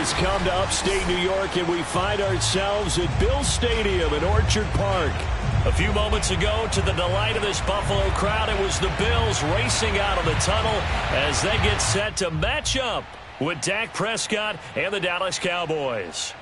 has come to upstate New York, and we find ourselves at Bills Stadium in Orchard Park. A few moments ago, to the delight of this Buffalo crowd, it was the Bills racing out of the tunnel as they get set to match up with Dak Prescott and the Dallas Cowboys.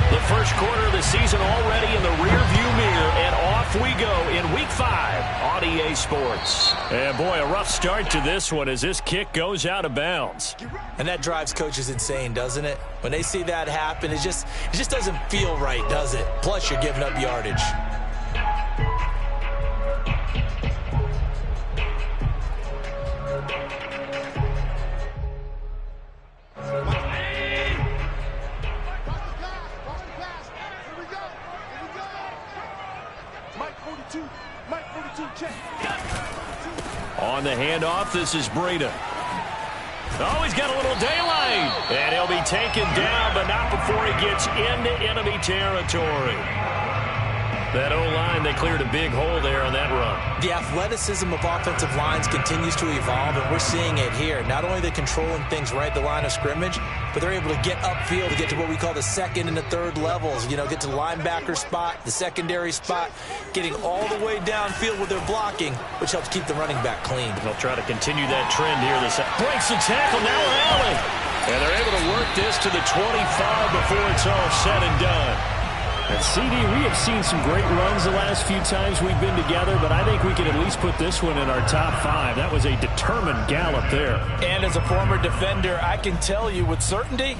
The first quarter of the season already in the rearview mirror, and off we go in Week 5 on EA Sports. And boy, a rough start to this one as this kick goes out of bounds. And that drives coaches insane, doesn't it? When they see that happen, it just doesn't feel right, does it? Plus, you're giving up yardage. On the handoff, this is Breida. Oh, he's got a little daylight. And he'll be taken down, but not before he gets into enemy territory. That O-line, they cleared a big hole there on that run. The athleticism of offensive lines continues to evolve, and we're seeing it here. Not only are they controlling things right at the line of scrimmage, but they're able to get upfield to get to what we call the second and the third levels. You know, get to the linebacker spot, the secondary spot, getting all the way downfield with their blocking, which helps keep the running back clean. They'll try to continue that trend here. This breaks the tackle, now Allen. And they're able to work this to the 25 before it's all said and done. And CD, we have seen some great runs the last few times we've been together, but I think we can at least put this one in our top 5. That was a determined gallop there. And as a former defender, I can tell you with certainty,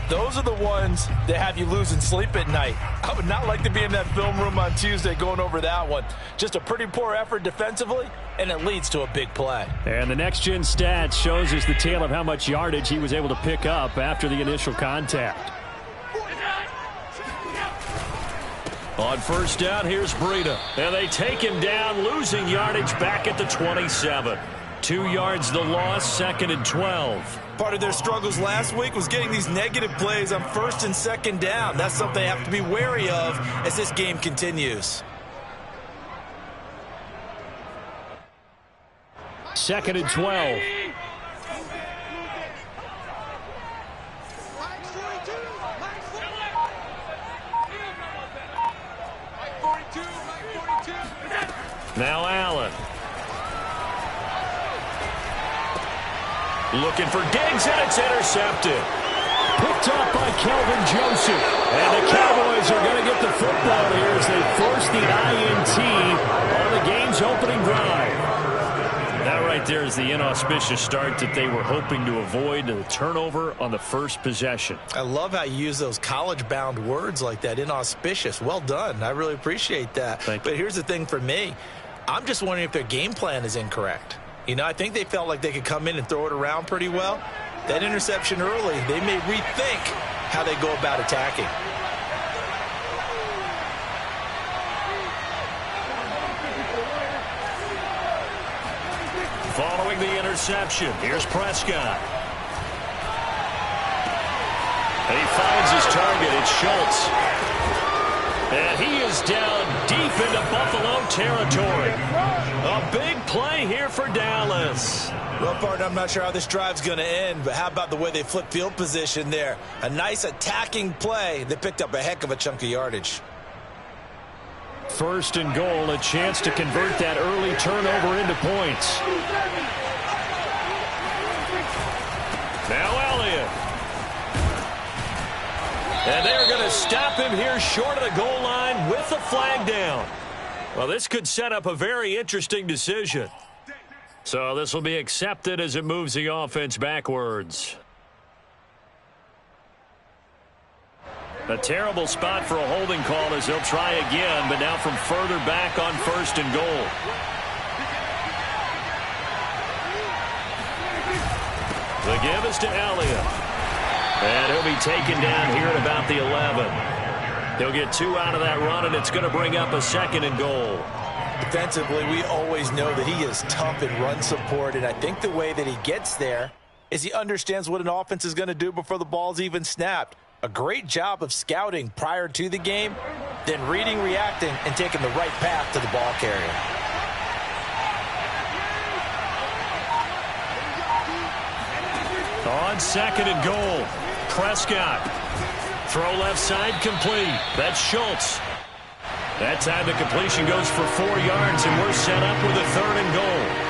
those are the ones that have you losing sleep at night. I would not like to be in that film room on Tuesday going over that one. Just a pretty poor effort defensively, and it leads to a big play. And the next-gen stats shows us the tale of how much yardage he was able to pick up after the initial contact. On first down, here's Breida. And they take him down, losing yardage back at the 27. 2 yards the loss, 2nd and 12. Part of their struggles last week was getting these negative plays on 1st and 2nd down. That's something they have to be wary of as this game continues. 2nd and 12. Now Allen. Looking for Diggs, and it's intercepted. Picked up by Kelvin Joseph. And the Cowboys are going to get the football here as they force the INT on the game's opening drive. That right there is the inauspicious start that they were hoping to avoid, the turnover on the first possession. I love how you use those college-bound words like that, inauspicious. Well done. I really appreciate that. But here's the thing for me. I'm just wondering if their game plan is incorrect. You know, I think they felt like they could come in and throw it around pretty well. That interception early, they may rethink how they go about attacking. Following the interception, here's Prescott. And he finds his target. It's Schultz. And he is down deep into Buffalo territory. A big play here for Dallas. Well, partner, I'm not sure how this drive's going to end, but how about the way they flip field position there? A nice attacking play. They picked up a heck of a chunk of yardage. 1st and goal, a chance to convert that early turnover into points. Now Elliott. And they're going to stop him here short of the goal line with the flag down. Well, this could set up a very interesting decision. So this will be accepted as it moves the offense backwards. A terrible spot for a holding call as they'll try again, but now from further back on 1st and goal. The give is to Elliott. And he'll be taken down here at about the 11. He'll get 2 out of that run, and it's going to bring up a 2nd and goal. Defensively, we always know that he is tough in run support, and I think the way that he gets there is he understands what an offense is going to do before the ball's even snapped. A great job of scouting prior to the game, then reading, reacting, and taking the right path to the ball carrier. On 2nd and goal, Prescott. Throw left side complete. That's Schultz. That time the completion goes for 4 yards, and we're set up with a 3rd and goal.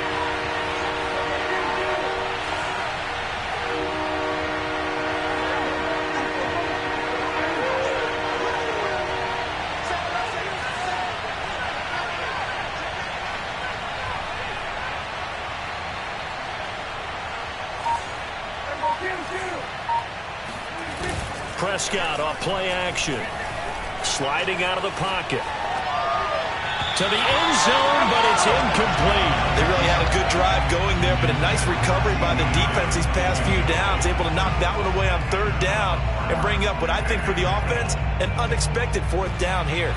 Prescott off play action. Sliding out of the pocket. To the end zone, but it's incomplete. They really had a good drive going there, but a nice recovery by the defense these past few downs. Able to knock that one away on 3rd down and bring up what I think for the offense, an unexpected 4th down here.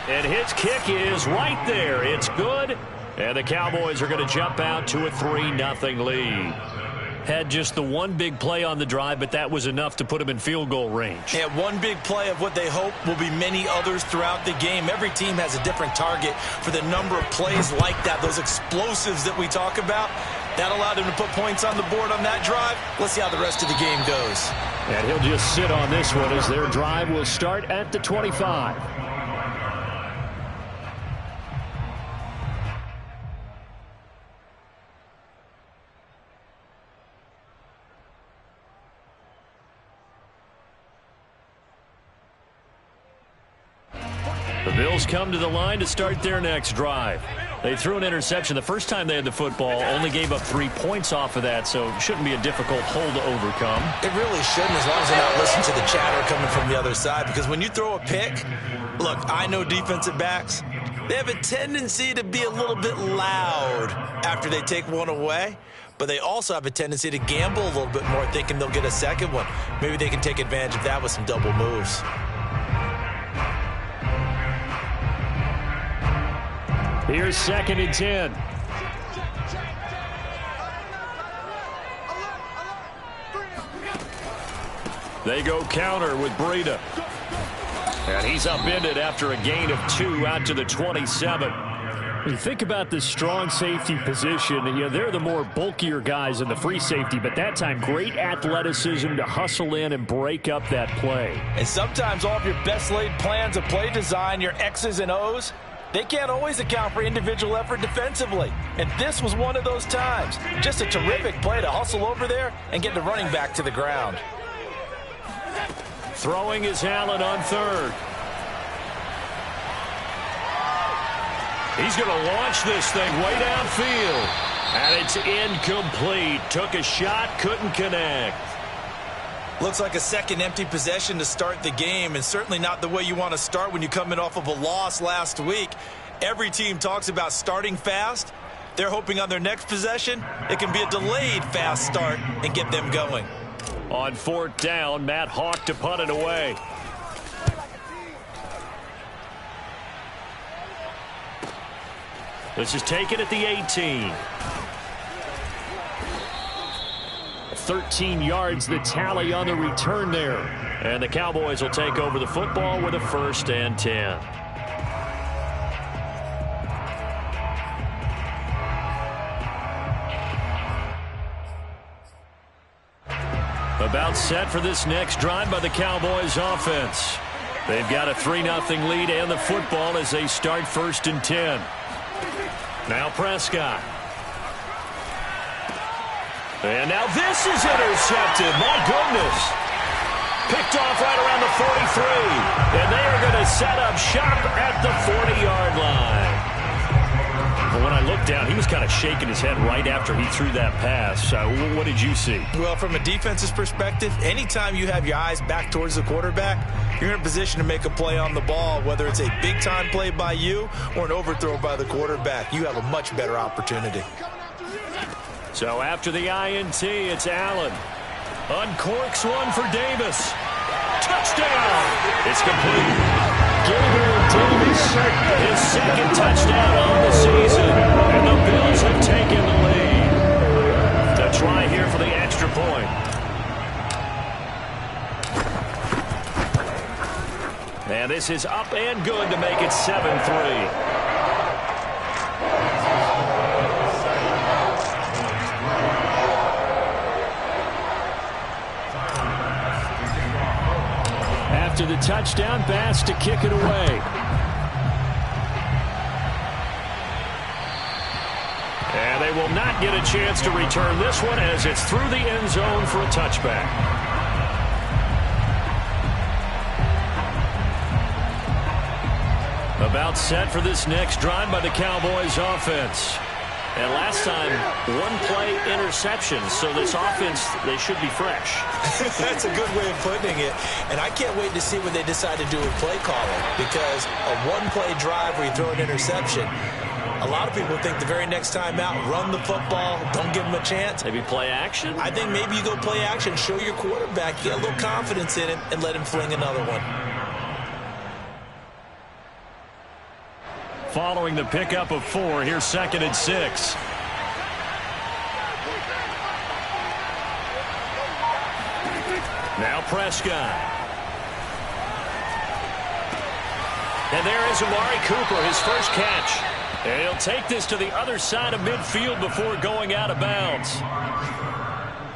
And his kick is right there. It's good. And the Cowboys are going to jump out to a 3-0 lead. Had just the one big play on the drive, but that was enough to put them in field goal range. Yeah, one big play of what they hope will be many others throughout the game. Every team has a different target for the number of plays like that, those explosives that we talk about. That allowed them to put points on the board on that drive. Let's see how the rest of the game goes. And he'll just sit on this one as their drive will start at the 25. The Bills come to the line to start their next drive. They threw an interception the first time they had the football, only gave up 3 points off of that, so it shouldn't be a difficult hole to overcome. It really shouldn't, as long as they're not listening to the chatter coming from the other side, because when you throw a pick, look, I know defensive backs, they have a tendency to be a little bit loud after they take one away, but they also have a tendency to gamble a little bit more, thinking they'll get a second one. Maybe they can take advantage of that with some double moves. Here's 2nd and 10. They go counter with Breida. And he's upended after a gain of 2 out to the 27. When you think about the strong safety position, you know, they're the more bulkier guys in the free safety, but that time great athleticism to hustle in and break up that play. And sometimes all of your best laid plans of play design, your X's and O's, they can't always account for individual effort defensively. And this was one of those times. Just a terrific play to hustle over there and get the running back to the ground. Throwing is Allen on 3rd. He's going to launch this thing way downfield. And it's incomplete. Took a shot, couldn't connect. Looks like a second empty possession to start the game, and certainly not the way you want to start when you come in off of a loss last week. Every team talks about starting fast. They're hoping on their next possession, it can be a delayed fast start and get them going. On 4th down, Matt Hawk to punt it away. This is taken at the 18. 13 yards the tally on the return there. And the Cowboys will take over the football with a 1st and 10. About set for this next drive by the Cowboys offense. They've got a 3-0 lead and the football as they start 1st and 10. Now Prescott. And now this is intercepted. My goodness. Picked off right around the 43. And they are going to set up shop at the 40-yard line. But when I looked down, he was kind of shaking his head right after he threw that pass. What did you see? Well, from a defense's perspective, anytime you have your eyes back towards the quarterback, you're in a position to make a play on the ball, whether it's a big-time play by you or an overthrow by the quarterback. You have a much better opportunity. So after the INT, it's Allen. Uncorks one for Davis. Touchdown! It's complete. Gabriel Davis, his 2nd touchdown on the season. And the Bills have taken the lead. To try here for the extra This is up and good to make it 7-3. After the touchdown pass to kick it away. And they will not get a chance to return this one as it's through the end zone for a touchback. About set for this next drive by the Cowboys offense. And last time, one-play interception, so this offense, they should be fresh. That's a good way of putting it. And I can't wait to see what they decide to do with play calling, because a one-play drive where you throw an interception, a lot of people think the very next time out, run the football, don't give them a chance. Maybe play action? I think maybe you go play action, show your quarterback, get a little confidence in him, and let him fling another one. Following the pickup of 4, here's 2nd and 6. Now Prescott. And there is Amari Cooper, his first catch. And he'll take this to the other side of midfield before going out of bounds.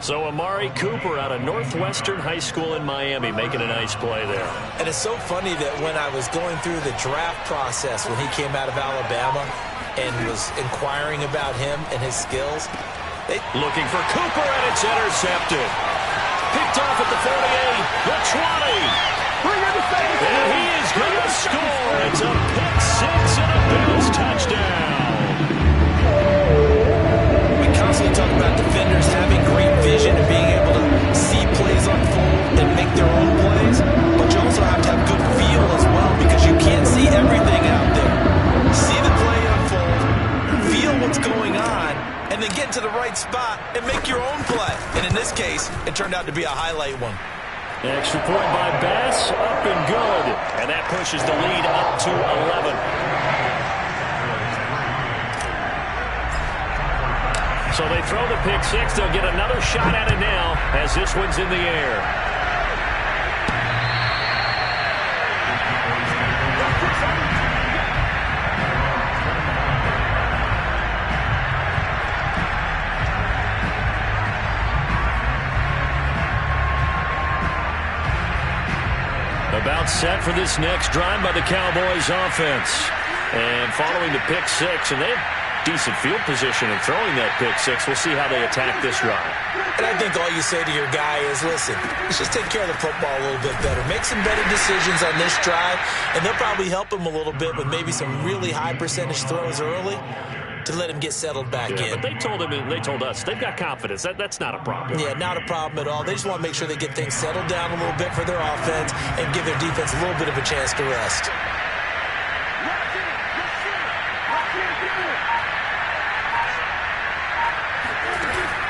So Amari Cooper out of Northwestern High School in Miami making a nice play there. And it's so funny that when I was going through the draft process when he came out of Alabama and was inquiring about him and his skills. Looking for Cooper, and it's intercepted. Picked off at the 48, the 20. And he is going to score. It's a pick six and a Bills touchdown. We constantly talk about defenders having great vision and being able to see plays unfold and make their own plays, but you also have to have good feel as well, because you can't see everything out there. See the play unfold, feel what's going on, and then get to the right spot and make your own play. And in this case, it turned out to be a highlight one. Extra point by Bass, up and good. And that pushes the lead up to 11. So they throw the pick six. They'll get another shot at it now as this one's in the air. About set for this next drive by the Cowboys offense. And following the pick six, and they have decent field position in throwing that pick six. We'll see how they attack this drive. And I think all you say to your guy is, listen, let's just take care of the football a little bit better. Make some better decisions on this drive, and they'll probably help him a little bit with maybe some really high percentage throws early to let him get settled back in. But they told us they've got confidence. That's not a problem. Yeah, not a problem at all. They just want to make sure they get things settled down a little bit for their offense and give their defense a little bit of a chance to rest.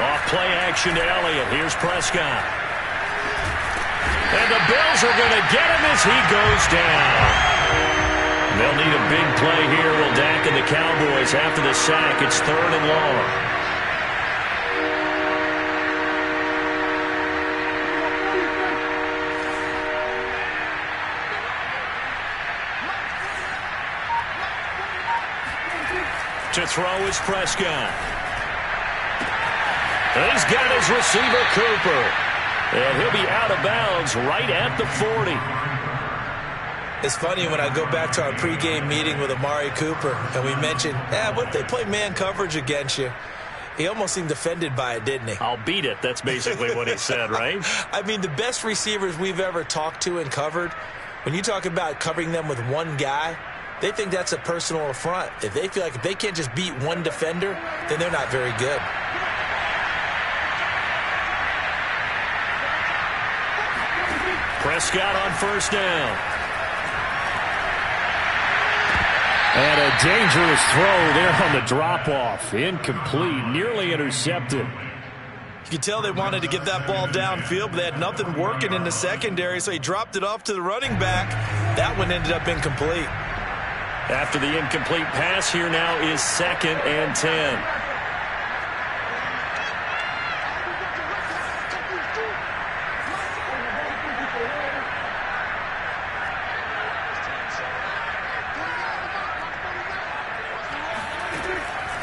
Off play action to Elliott. Here's Prescott. And the Bills are going to get him as he goes down. They'll need a big play here. Will Dak and the Cowboys after the sack. It's 3rd and long. To throw is Prescott. He's got his receiver, Cooper. And he'll be out of bounds right at the 40. It's funny when I go back to our pregame meeting with Amari Cooper and we mentioned, what if they play man coverage against you? He almost seemed offended by it, didn't he? I'll beat it. That's basically what he said, right? I mean, the best receivers we've ever talked to and covered, when you talk about covering them with one guy, they think that's a personal affront. If they feel like if they can't just beat one defender, then they're not very good. Prescott on first down. And a dangerous throw there on the drop-off. Incomplete, nearly intercepted. You could tell they wanted to get that ball downfield, but they had nothing working in the secondary, so he dropped it off to the running back. That one ended up incomplete. After the incomplete pass, here now is 2nd and 10.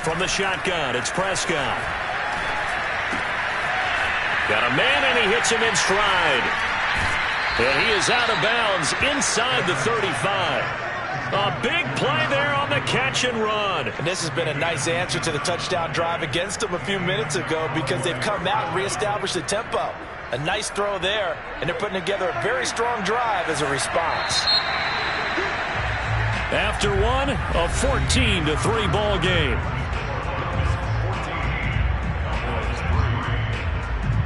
From the shotgun, it's Prescott. Got a man, and he hits him in stride. And he is out of bounds inside the 35. A big play there on the catch and run. And this has been a nice answer to the touchdown drive against them a few minutes ago because they've come out and reestablished the tempo. A nice throw there, and they're putting together a very strong drive as a response. After one, a 14-3 ball game.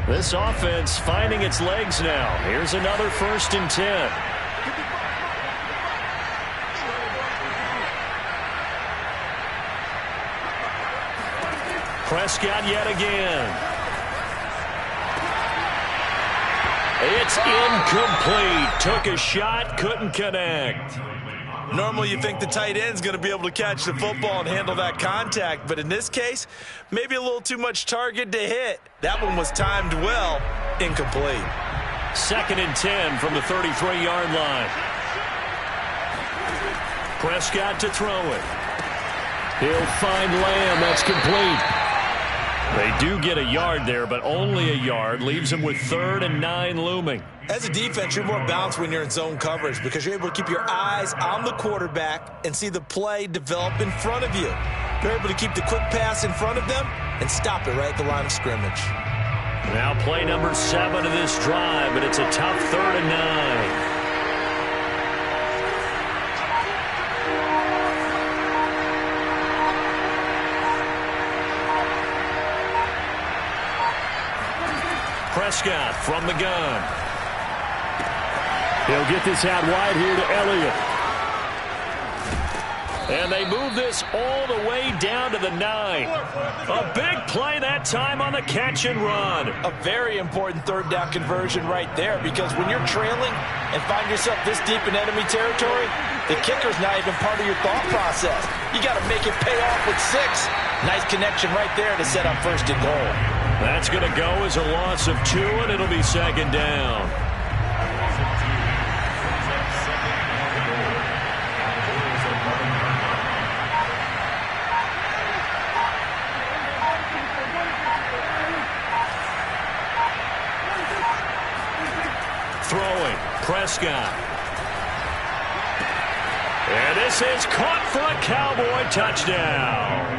This offense finding its legs now. Here's another 1st and 10. Prescott yet again. It's incomplete. Took a shot, couldn't connect. Normally you think the tight end's going to be able to catch the football and handle that contact, but in this case, maybe a little too much target to hit. That one was timed well. Incomplete. 2nd and 10 from the 33-yard line. Prescott to throw it. He'll find Lamb. That's complete. They do get a yard there, but only a yard. Leaves them with 3rd and 9 looming. As a defense, you're more balanced when you're in zone coverage because you're able to keep your eyes on the quarterback and see the play develop in front of you. You're able to keep the quick pass in front of them and stop it right at the line of scrimmage. Now play number 7 of this drive, but it's a tough 3rd and 9. Prescott from the gun. He'll get this out wide here to Elliott. And they move this all the way down to the 9. A big play that time on the catch and run. A very important 3rd down conversion right there because when you're trailing and find yourself this deep in enemy territory, the kicker's not even part of your thought process. You got to make it pay off with 6. Nice connection right there to set up 1st and goal. That's going to go as a loss of 2, and it'll be 2nd down. Throwing, Prescott. And this is caught for a Cowboy touchdown.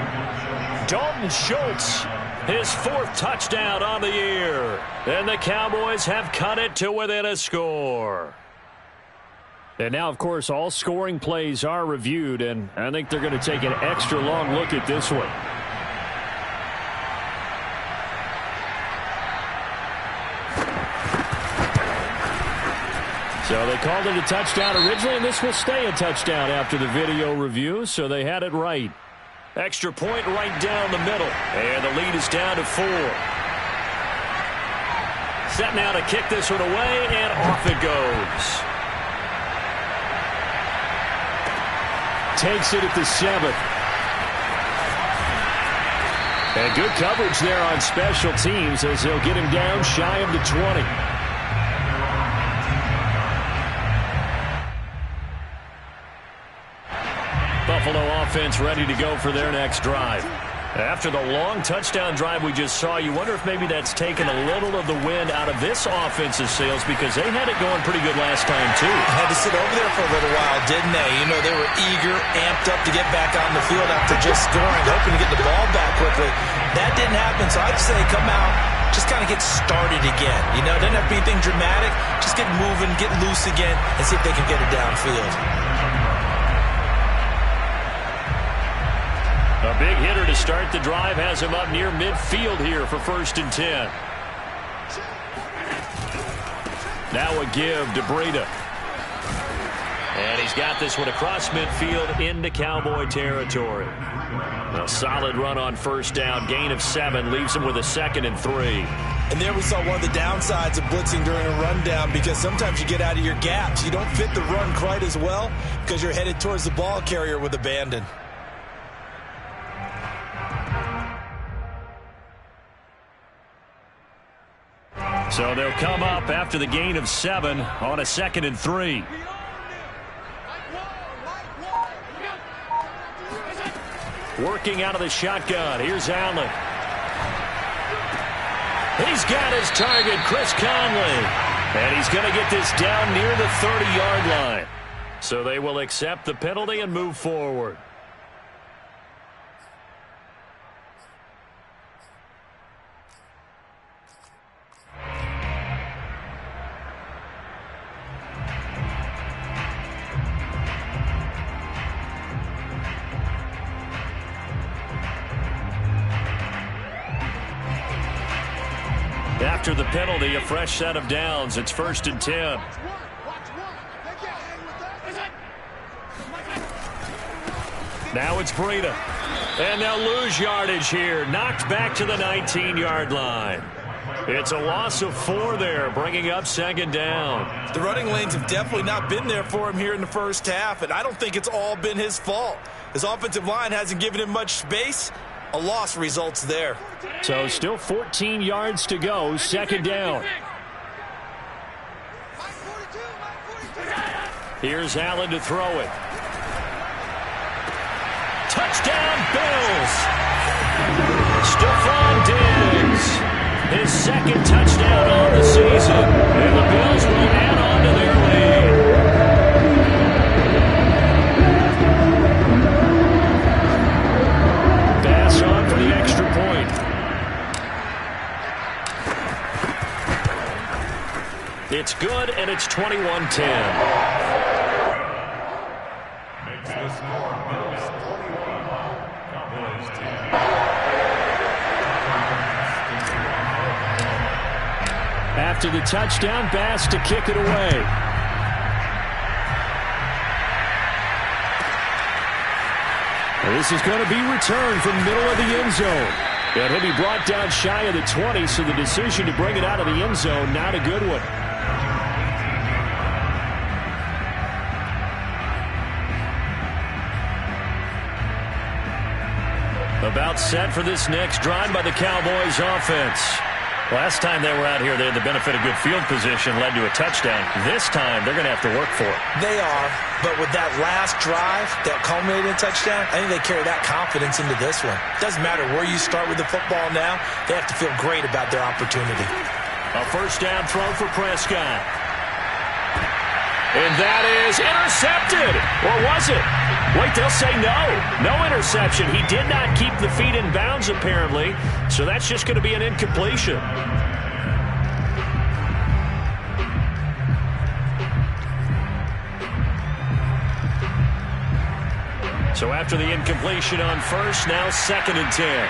Dalton Schultz, his 4th touchdown on the year. And the Cowboys have cut it to within a score. And now, of course, all scoring plays are reviewed, and I think they're going to take an extra long look at this one. So they called it a touchdown originally, and this will stay a touchdown after the video review, so they had it right. Extra point right down the middle, and the lead is down to 4. Set now to kick this one away, and off it goes. Takes it at the 7. And good coverage there on special teams as they'll get him down shy of the 20. Buffalo offense ready to go for their next drive. After the long touchdown drive we just saw, you wonder if maybe that's taken a little of the wind out of this offense's sails because they had it going pretty good last time, too. Had to sit over there for a little while, didn't they? You know, they were eager, amped up to get back on the field after just scoring, hoping to get the ball back quickly. That didn't happen, so I'd say come out, just kind of get started again. You know, doesn't have to be anything dramatic. Just get moving, get loose again, and see if they can get it downfield. A big hitter to start the drive has him up near midfield here for 1st and 10. Now a give to Breida. And he's got this one across midfield into Cowboy territory. A solid run on 1st down. Gain of 7 leaves him with a 2nd and 3. And there we saw one of the downsides of blitzing during a rundown because sometimes you get out of your gaps. You don't fit the run quite as well because you're headed towards the ball carrier with abandon. So they'll come up after the gain of 7 on a 2nd and 3. Working out of the shotgun. Here's Allen. He's got his target, Chris Conley. And he's going to get this down near the 30-yard line. So they will accept the penalty and move forward. After the penalty, a fresh set of downs. It's 1st and 10. Now it's Breida. And they'll lose yardage here. Knocked back to the 19-yard line. It's a loss of 4 there, bringing up 2nd down. The running lanes have definitely not been there for him here in the first half, and I don't think it's all been his fault. His offensive line hasn't given him much space. A loss results there. So still 14 yards to go, 2nd down. Here's Allen to throw it. Touchdown, Bills! Stephon Diggs, his 2nd touchdown on the season. And the Bills will add on to their lead. Pass on for the extra point. It's good, and it's 21-10. After the touchdown, Bass to kick it away. This is going to be returned from the middle of the end zone. And he'll be brought down shy of the 20, so the decision to bring it out of the end zone, not a good one. About set for this next drive by the Cowboys offense. Last time they were out here, they had the benefit of good field position, led to a touchdown. This time, they're going to have to work for it. They are, but with that last drive that culminated in a touchdown, I think they carry that confidence into this one. Doesn't matter where you start with the football now, they have to feel great about their opportunity. A 1st down throw for Prescott. And that is intercepted. Or was it? Wait, they'll say no. No interception. He did not keep the feet in bounds, apparently. So that's just going to be an incompletion. So after the incompletion on 1st, now 2nd and 10.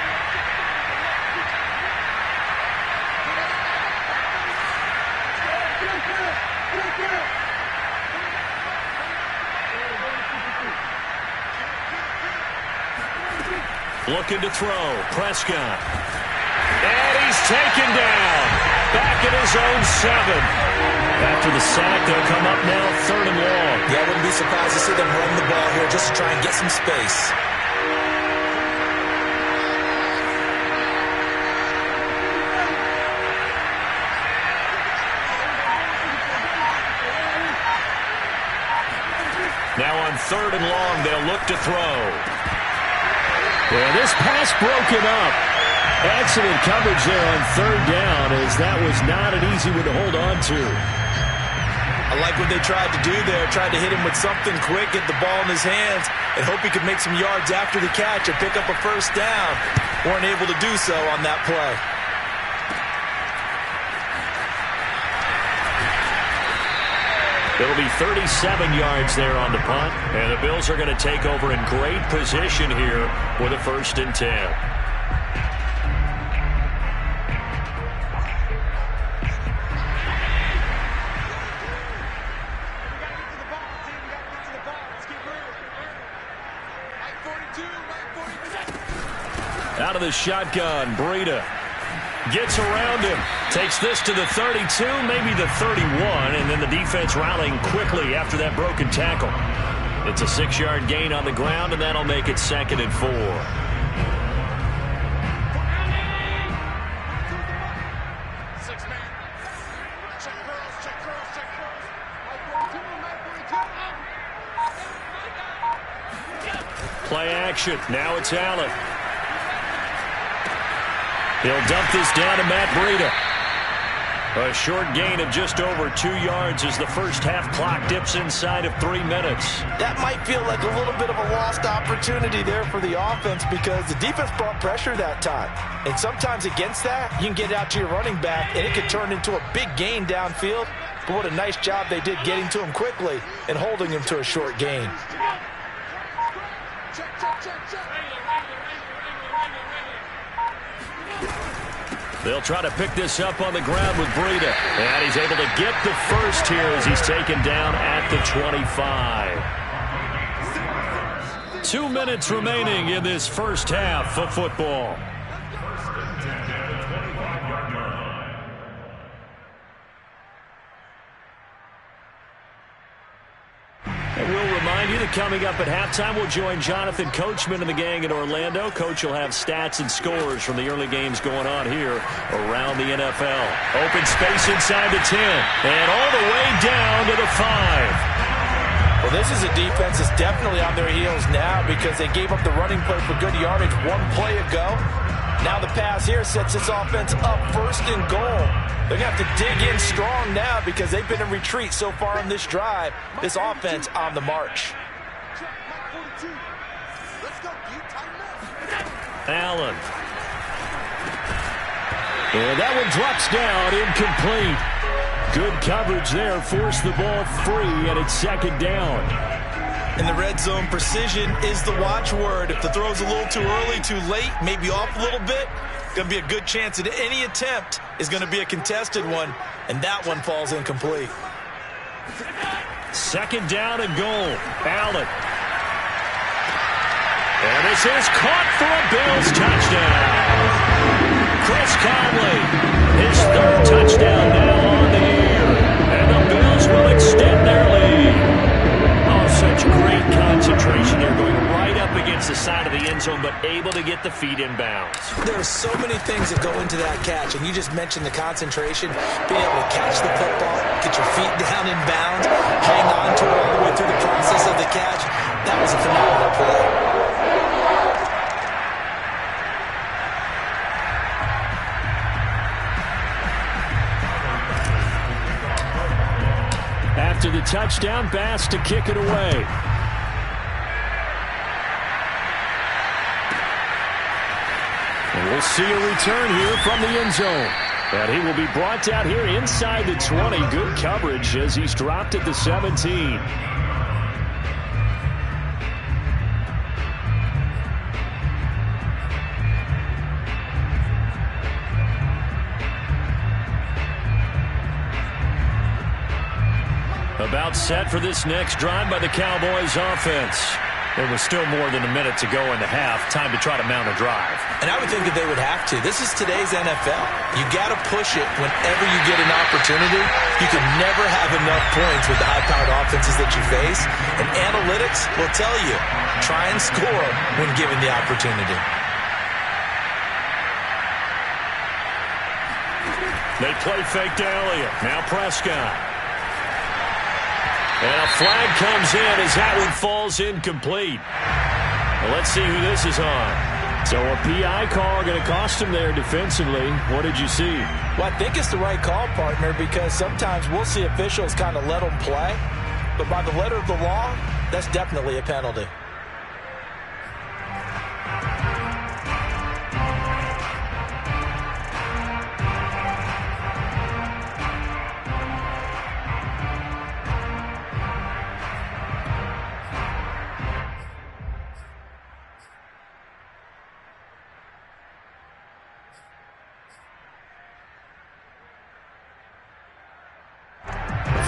Looking to throw. Prescott. And he's taken down. Back at his own 7. After the sack, they'll come up now 3rd and long. Yeah, I wouldn't be surprised to see them run the ball here just to try and get some space. Now on 3rd and long, they'll look to throw. Yeah, this pass broken up. Excellent coverage there on 3rd down, as that was not an easy one to hold on to. I like what they tried to do there. Tried to hit him with something quick, get the ball in his hands, and hope he could make some yards after the catch or pick up a 1st down. Weren't able to do so on that play. It'll be 37 yards there on the punt, and the Bills are going to take over in great position here with a 1st and 10. Out of the shotgun, Breida gets around him, takes this to the 32, maybe the 31, and then the defense rallying quickly after that broken tackle. It's a 6-yard gain on the ground, and that'll make it 2nd and 4. Play action. Now it's Allen. He'll dump this down to Matt Breida. A short gain of just over 2 yards as the first half clock dips inside of 3 minutes. That might feel like a little bit of a lost opportunity there for the offense because the defense brought pressure that time. And sometimes against that, you can get out to your running back, and it could turn into a big gain downfield. But what a nice job they did getting to him quickly and holding him to a short gain. They'll try to pick this up on the ground with Breida. And he's able to get the first here as he's taken down at the 25. 2 minutes remaining in this first half of football. And we'll remind you that coming up at halftime, we'll join Jonathan Coachman and the gang in Orlando. Coach will have stats and scores from the early games going on here around the NFL. Open space inside the 10 and all the way down to the 5. Well, this is a defense that's definitely on their heels now because they gave up the running play for good yardage 1 play ago. Now the pass here sets this offense up 1st and goal. They're going to have to dig in strong now because they've been in retreat so far in this drive. This offense on the march. Allen. And that one drops down, incomplete. Good coverage there, forced the ball free, and it's 2nd down. In the red zone, precision is the watchword. If the throw's a little too early, too late, maybe off a little bit, going to be a good chance that any attempt is going to be a contested one, and that one falls incomplete. 2nd down and goal. Allen. And this is caught for a Bills touchdown. Chris Conley, his 3rd touchdown now on the year. And the Bills will extend their lead. Oh, such great concentration here, going right up against the side of the end zone, but able to get the feet in bounds. There are so many things that go into that catch, and you just mentioned the concentration, being able to catch the football, get your feet down in bounds, hang on to it all the way through the process of the catch. That was a phenomenal play. After the touchdown, Bass to kick it away. And we'll see a return here from the end zone. And he will be brought down here inside the 20. Good coverage as he's dropped at the 17. About set for this next drive by the Cowboys offense. There was still more than a minute to go in the half. Time to try to mount a drive. And I would think that they would have to. This is today's NFL. You got to push it whenever you get an opportunity. You can never have enough points with the high-powered offenses that you face. And analytics will tell you, try and score when given the opportunity. They play fake to Elliott. Now Prescott. And a flag comes in as that one falls incomplete. Well, let's see who this is on. So a PI call going to cost him there defensively. What did you see? Well, I think it's the right call, partner, because sometimes we'll see officials kind of let them play. But by the letter of the law, that's definitely a penalty.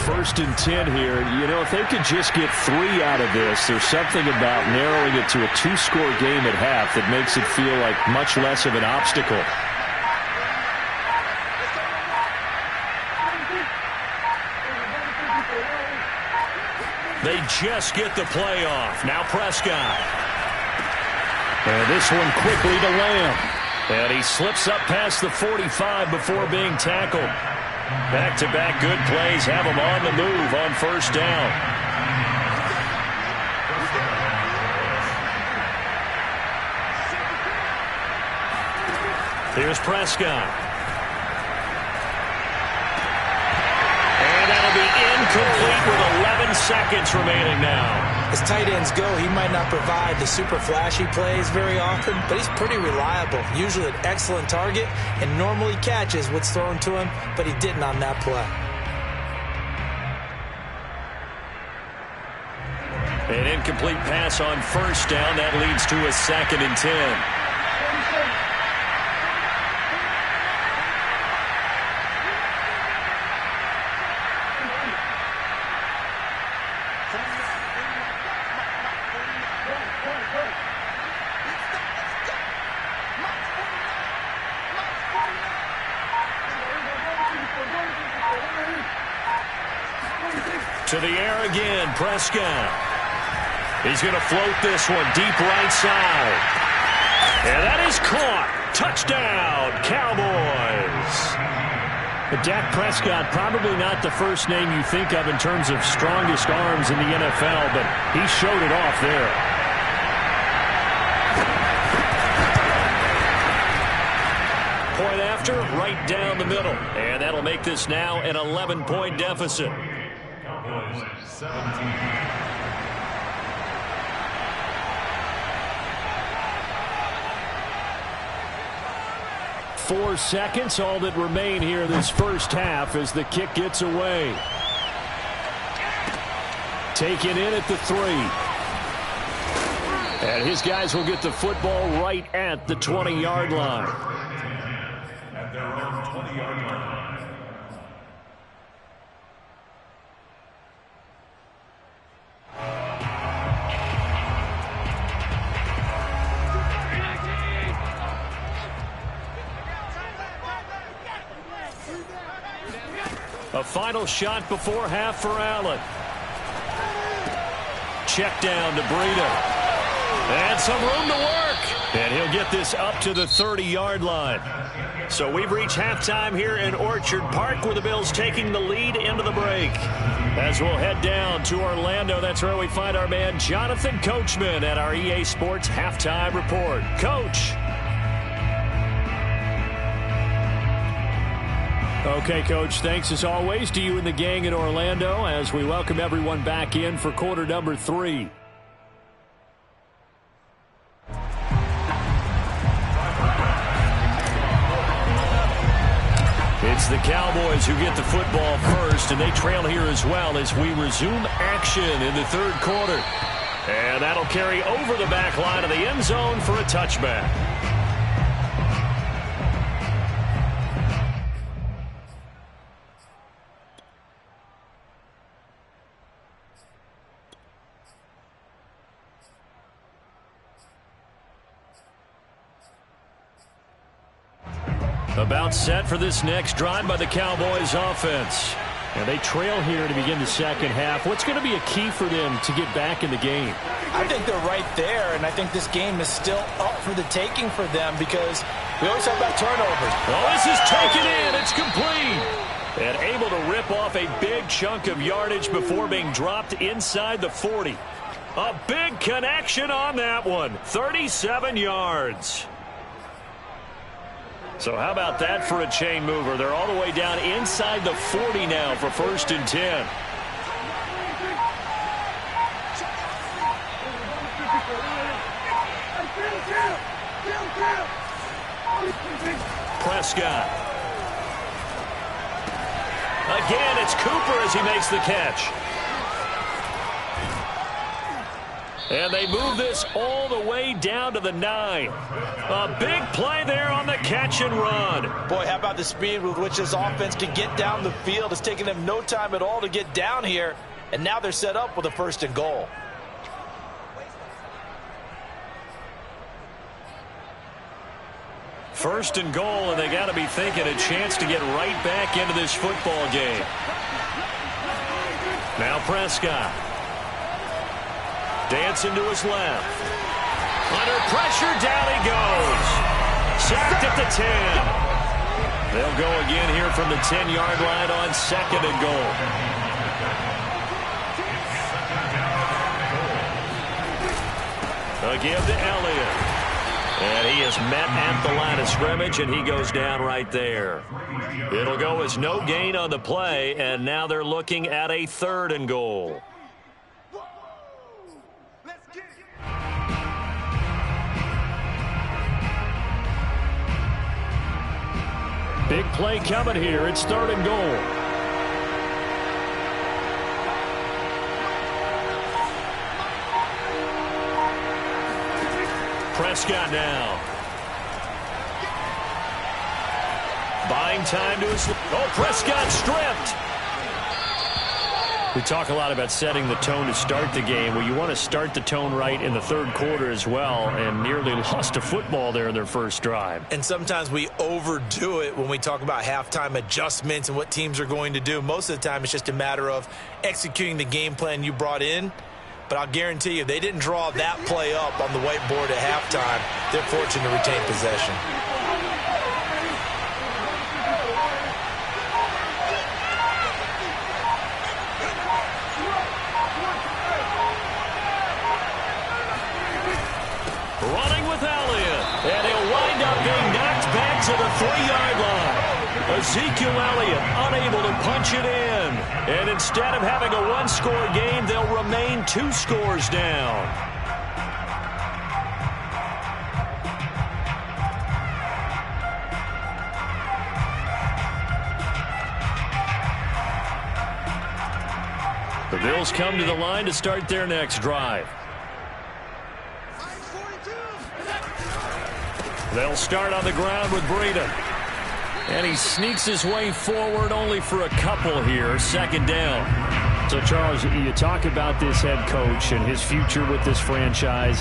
First and 10 here. You know, if they could just get 3 out of this, there's something about narrowing it to a 2-score game at half that makes it feel like much less of an obstacle. They just get the play off. Now Prescott. And this one quickly to Lamb. And he slips up past the 45 before being tackled. Back-to-back good plays have him on the move on first down. Here's Prescott. And that'll be incomplete with 11 seconds remaining now. As tight ends go, he might not provide the super flashy plays very often, but he's pretty reliable. Usually an excellent target and normally catches what's thrown to him, but he didn't on that play. An incomplete pass on first down. That leads to a 2nd and 10. To the air again, Prescott. He's going to float this one deep right side. And that is caught. Touchdown, Cowboys. But Dak Prescott, probably not the first name you think of in terms of strongest arms in the NFL, but he showed it off there. Point after, right down the middle. And that'll make this now an 11-point deficit. 4 seconds, all that remain here this first half as the kick gets away. Taken in at the 3. And his guys will get the football right at the 20-yard line. At their own 20-yard line. A final shot before half for Allen. Check down to Breida. And some room to work. And he'll get this up to the 30-yard line. So we've reached halftime here in Orchard Park with the Bills taking the lead into the break. As we'll head down to Orlando, that's where we find our man Jonathan Coachman at our EA Sports Halftime Report. Coach. Okay, Coach, thanks as always to you and the gang in Orlando as we welcome everyone back in for quarter number 3. It's the Cowboys who get the football first, and they trail here as well as we resume action in the third quarter. And that'll carry over the back line of the end zone for a touchback. About set for this next drive by the Cowboys offense. And they trail here to begin the second half. What's going to be a key for them to get back in the game? I think they're right there, and I think this game is still up for the taking for them because we always talk about turnovers. Oh, this is taken in. It's complete. And able to rip off a big chunk of yardage before being dropped inside the 40. A big connection on that one. 37 yards. So how about that for a chain mover? They're all the way down inside the 40 now for 1st and 10. Prescott. Again, it's Cooper as he makes the catch. And they move this all the way down to the 9. A big play there on the catch and run. Boy, how about the speed with which this offense can get down the field? It's taken them no time at all to get down here. And now they're set up with a 1st and goal. First and goal, and they got to be thinking a chance to get right back into this football game. Now Prescott. Dancing to his left. Under pressure, down he goes. Sacked at the 10. They'll go again here from the 10-yard line on 2nd and goal. A give to Elliott. And he is met at the line of scrimmage, and he goes down right there. It'll go as no gain on the play, and now they're looking at a 3rd and goal. Big play coming here. It's 3rd and goal. Prescott now. Buying time to his... Oh, Prescott stripped. We talk a lot about setting the tone to start the game. Well, you want to start the tone right in the 3rd quarter as well, and nearly lost a football there in their first drive. And sometimes we overdo it when we talk about halftime adjustments and what teams are going to do. Most of the time, it's just a matter of executing the game plan you brought in. But I'll guarantee you, they didn't draw that play up on the whiteboard at halftime. They're fortunate to retain possession. Running with Elliott, and he'll wind up being knocked back to the 3-yard line. Ezekiel Elliott unable to punch it in. And instead of having a 1-score game, they'll remain 2 scores down. The Bills come to the line to start their next drive. They'll start on the ground with Breida. And he sneaks his way forward only for a couple here. 2nd down. So, Charles, you talk about this head coach and his future with this franchise.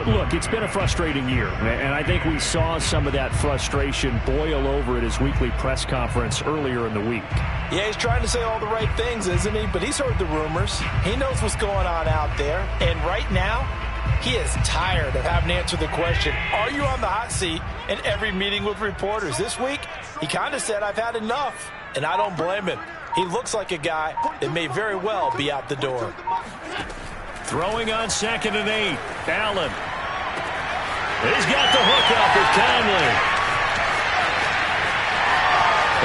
Look, it's been a frustrating year, and I think we saw some of that frustration boil over at his weekly press conference earlier in the week. Yeah, he's trying to say all the right things, isn't he? But he's heard the rumors. He knows what's going on out there. And right now, he is tired of having to answer the question, are you on the hot seat, in every meeting with reporters. This week, he kind of said, I've had enough, and I don't blame him. He looks like a guy that may very well be out the door. Throwing on 2nd and 8. Allen. He's got the hook up with Conley.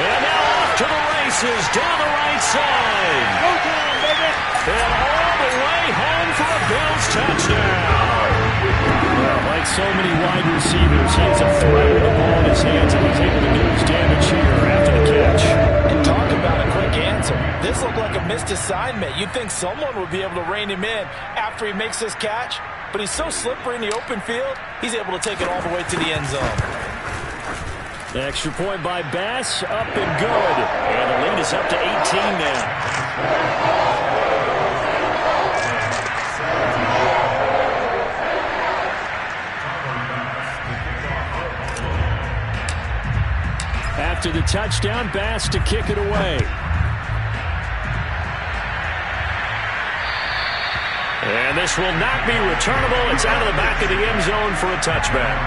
And now off to the races down the right side. Go down, baby. And all the way home for a Bills touchdown. Well, like so many wide receivers, he has a threat with the ball in his hands, and he's able to do his damage here after the catch. And talk about a quick answer. This looked like a missed assignment. You'd think someone would be able to rein him in after he makes this catch, but he's so slippery in the open field, he's able to take it all the way to the end zone. The extra point by Bass, up and good. And the lead is up to 18 now. After the touchdown, Bass to kick it away. And this will not be returnable. It's out of the back of the end zone for a touchback.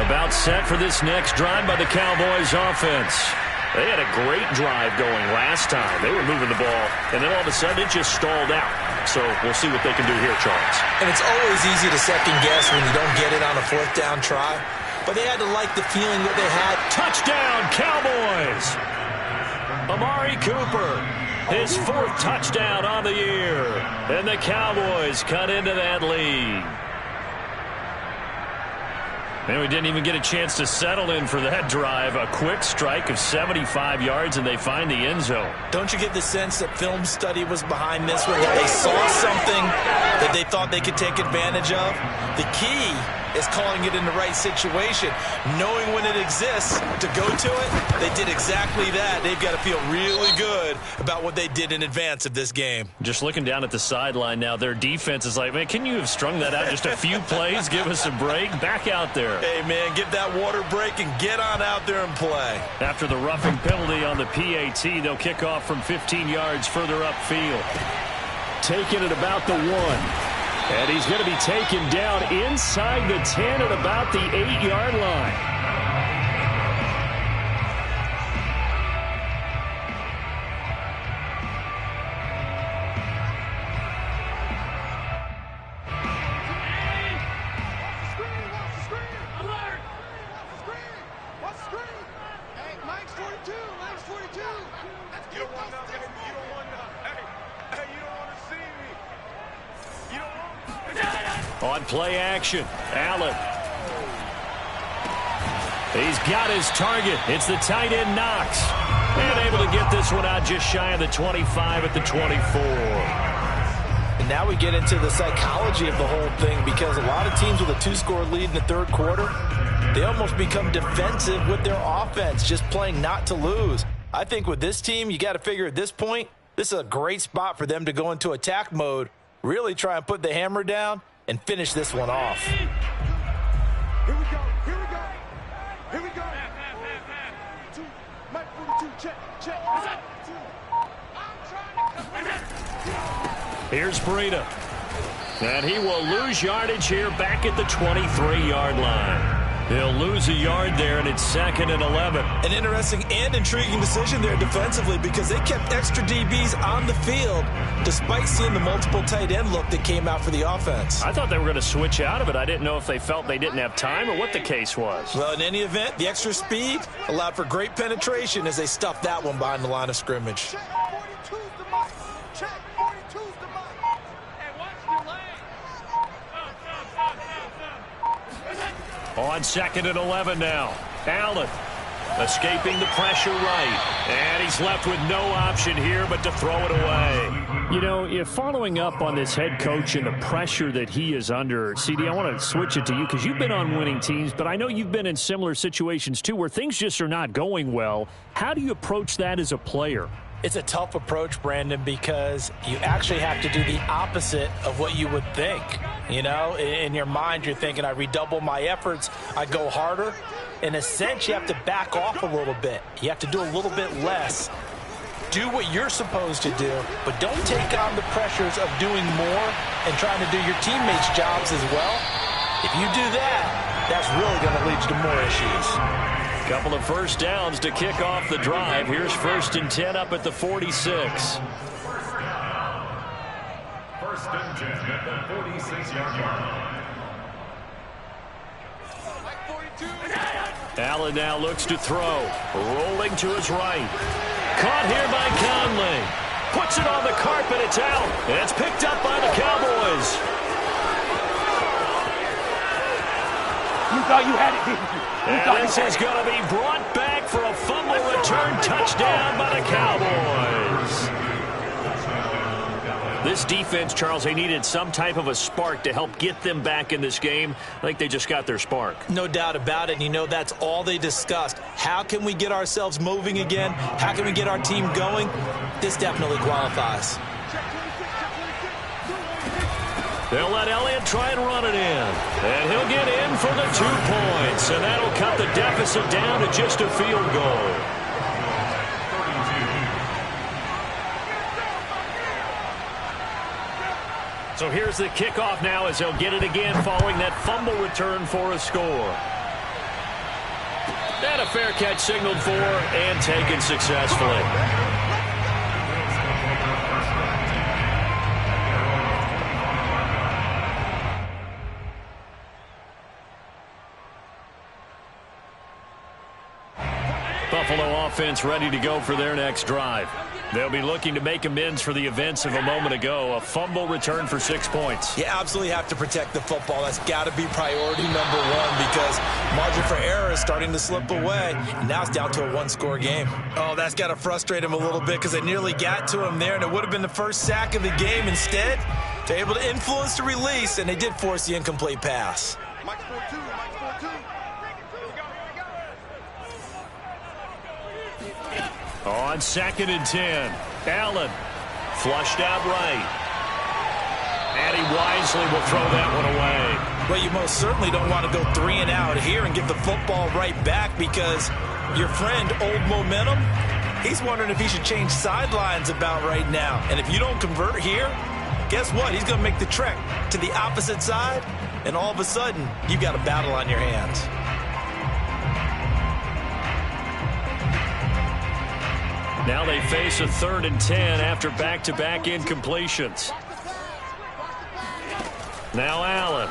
About set for this next drive by the Cowboys offense. They had a great drive going last time. They were moving the ball, and then all of a sudden it just stalled out. So we'll see what they can do here, Charles. And it's always easy to second guess when you don't get it on a 4th down try. But they had to like the feeling that they had. Touchdown, Cowboys! Amari Cooper, his 4th touchdown on the year. And the Cowboys cut into that lead. And we didn't even get a chance to settle in for that drive. A quick strike of 75 yards, and they find the end zone. Don't you get the sense that film study was behind this one? That they saw something that they thought they could take advantage of? The key is calling it in the right situation. Knowing when it exists to go to it, they did exactly that. They've got to feel really good about what they did in advance of this game. Just looking down at the sideline now, their defense is like, man, can you have strung that out just a few plays? Give us a break. Back out there. Hey, man, give that water break and get on out there and play. After the roughing penalty on the PAT, they'll kick off from 15 yards further upfield. Taking it about the 1. And he's going to be taken down inside the 10 at about the 8-yard line. On play action, Allen. He's got his target. It's the tight end, Knox. And able to get this one out just shy of the 25 at the 24. And now we get into the psychology of the whole thing, because a lot of teams with a 2-score lead in the third quarter, they almost become defensive with their offense, just playing not to lose. I think with this team, you got to figure at this point, this is a great spot for them to go into attack mode, really try and put the hammer down and finish this one off. Here we go. Here we go. Here we go. Two. Mike 42. Check. Here's Breida. And he will lose yardage here back at the 23-yard line. He'll lose a yard there, and it's 2nd and 11. An interesting and intriguing decision there defensively, because they kept extra DBs on the field despite seeing the multiple tight end look that came out for the offense. I thought they were going to switch out of it. I didn't know if they felt they didn't have time or what the case was. Well, in any event, the extra speed allowed for great penetration as they stuffed that one behind the line of scrimmage. Check 42's the mic. Check 42's the mic. Hey, watch your legs. On 2nd and 11 now. Allen escaping the pressure right. And he's left with no option here but to throw it away. You know, if following up on this head coach and the pressure that he is under, CD, I want to switch it to you because you've been on winning teams, but I know you've been in similar situations too where things just are not going well. How do you approach that as a player? It's a tough approach, Brandon, because you actually have to do the opposite of what you would think. You know, in your mind, you're thinking, I redouble my efforts, I go harder. In a sense, you have to back off a little bit. You have to do a little bit less. Do what you're supposed to do, but don't take on the pressures of doing more and trying to do your teammates' jobs as well. If you do that, that's really going to lead you to more issues. Couple of first downs to kick off the drive. Here's 1st and 10 up at the 46. 1st and 10 at the 46-yard line. Allen now looks to throw. Rolling to his right. Caught here by Conley. Puts it on the carpet. It's out. And it's picked up by the Cowboys. You thought you had it. And this is going to be brought back for a fumble return touchdown by the Cowboys. This defense, Charles, they needed some type of a spark to help get them back in this game. I think they just got their spark. No doubt about it. And you know, that's all they discussed. How can we get ourselves moving again? How can we get our team going? This definitely qualifies. They'll let Elliott try and run it in. And he'll get in for the 2 points. And that'll cut the deficit down to just a field goal. So here's the kickoff now as they'll get it again following that fumble return for a score. And a fair catch signaled for and taken successfully. Buffalo offense ready to go for their next drive. They'll be looking to make amends for the events of a moment ago. A fumble return for 6 points. You absolutely have to protect the football. That's got to be priority number one, because margin for error is starting to slip away. And now it's down to a 1-score game. Oh, that's got to frustrate him a little bit, because they nearly got to him there, and it would have been the first sack of the game. Instead, they're able to influence the release, and they did force the incomplete pass. Mike 42. On 2nd and 10, Allen flushed out right. And he wisely will throw that one away. Well, you most certainly don't want to go 3 and out here and give the football right back, because your friend, Old Momentum, he's wondering if he should change sidelines about right now. And if you don't convert here, guess what? He's going to make the trek to the opposite side, and all of a sudden, you've got a battle on your hands. Now they face a 3rd and 10 after back-to-back incompletions. Now Allen.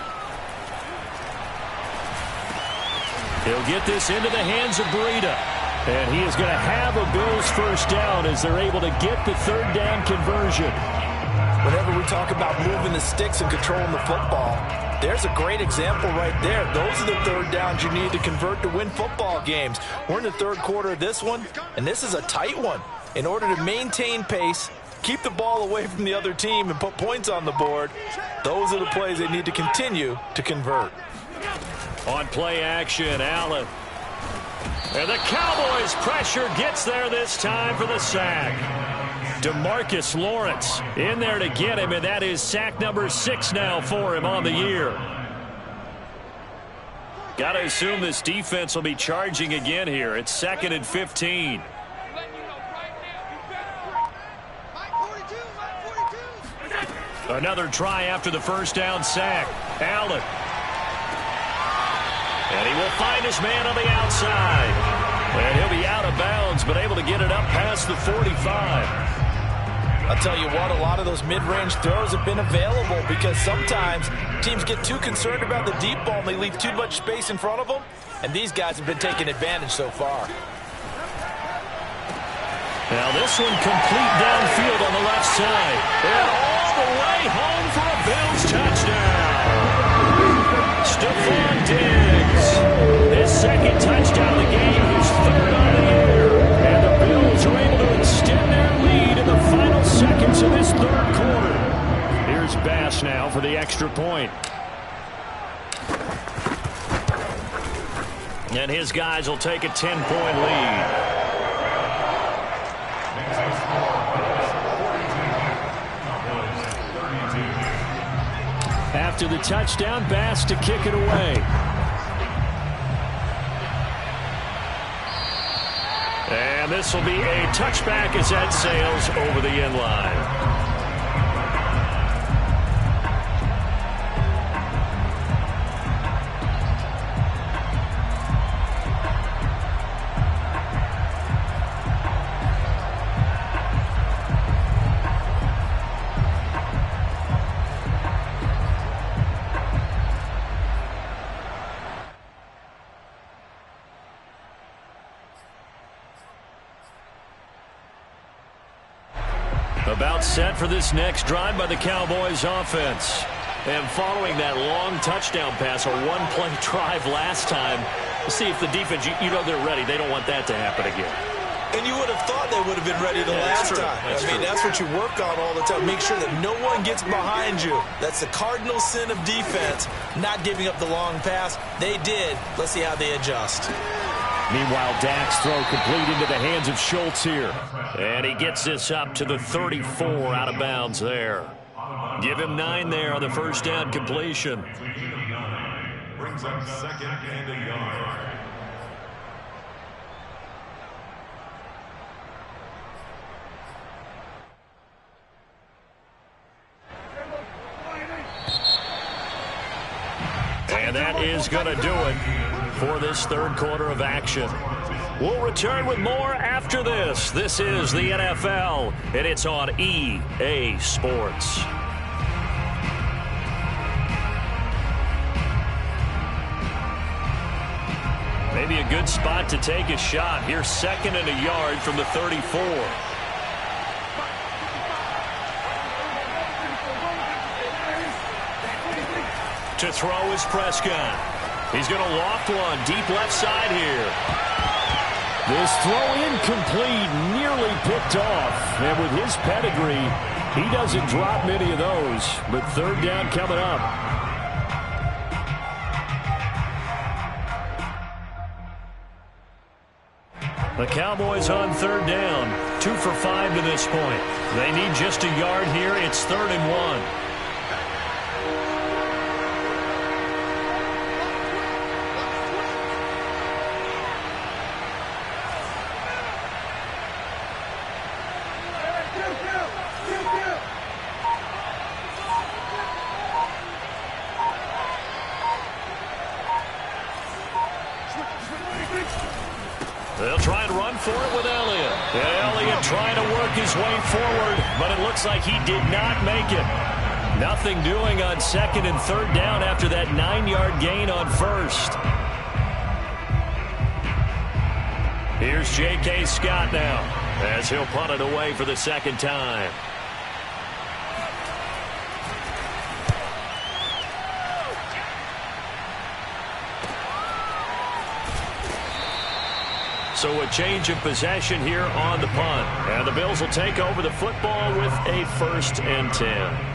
He'll get this into the hands of Breida. And he is going to have a Bills first down as they're able to get the 3rd down conversion. Whenever we talk about moving the sticks and controlling the football, There's a great example right there. Those are the third downs you need to convert to win football games. We're in the third quarter of this one, and this is a tight one. In order to maintain pace, keep the ball away from the other team, and put points on the board, those are the plays they need to continue to convert. On play action, Allen. And the Cowboys' pressure gets there this time for the sack. DeMarcus Lawrence in there to get him, and that is sack number 6 now for him on the year. Got to assume this defense will be charging again here. It's 2nd and 15. Another try after the first down sack. Allen. And he will find his man on the outside. And he'll be out of bounds, but able to get it up past the 45. I'll tell you what, a lot of those mid-range throws have been available because sometimes teams get too concerned about the deep ball and they leave too much space in front of them, and these guys have been taking advantage so far. Now this one complete downfield on the left side. And all the way home for a Bills touchdown. Stephon Diggs. His second touchdown of the game, his third on the year. And the Bills are able to extend their lead in the final seconds of this third quarter. Here's Bass now for the extra point. And his guys will take a 10-point lead. After the touchdown, Bass to kick it away. And this will be a touchback as that sails over the end line. About set for this next drive by the Cowboys offense. And following that long touchdown pass, a one-play drive last time, to see if the defense, you know they're ready. They don't want that to happen again. And you would have thought they would have been ready the last time. That's what you work on all the time. Make sure that no one gets behind you. That's the cardinal sin of defense, not giving up the long pass. They did. Let's see how they adjust. Meanwhile, Dak's throw complete into the hands of Schultz here. And he gets this up to the 34 out of bounds there. Give him 9 there on the first down completion. Brings up 2nd and a yard. And that is going to do it for this third quarter of action. We'll return with more after this. This is the NFL, and it's on EA Sports. Maybe a good spot to take a shot. Here's 2nd and a yard from the 34. To throw is Prescott. He's going to loft one deep left side here. This throw incomplete, nearly picked off. And with his pedigree, he doesn't drop many of those. But third down coming up. The Cowboys on third down. 2 for 5 to this point. They need just a yard here. It's 3rd and 1. They'll try and run for it with Elliott. And Elliott trying to work his way forward, but it looks like he did not make it. Nothing doing on 2nd and 3rd down after that 9-yard gain on 1st. Here's J.K. Scott now as he'll punt it away for the 2nd time. So a change of possession here on the punt. And the Bills will take over the football with a 1st and 10.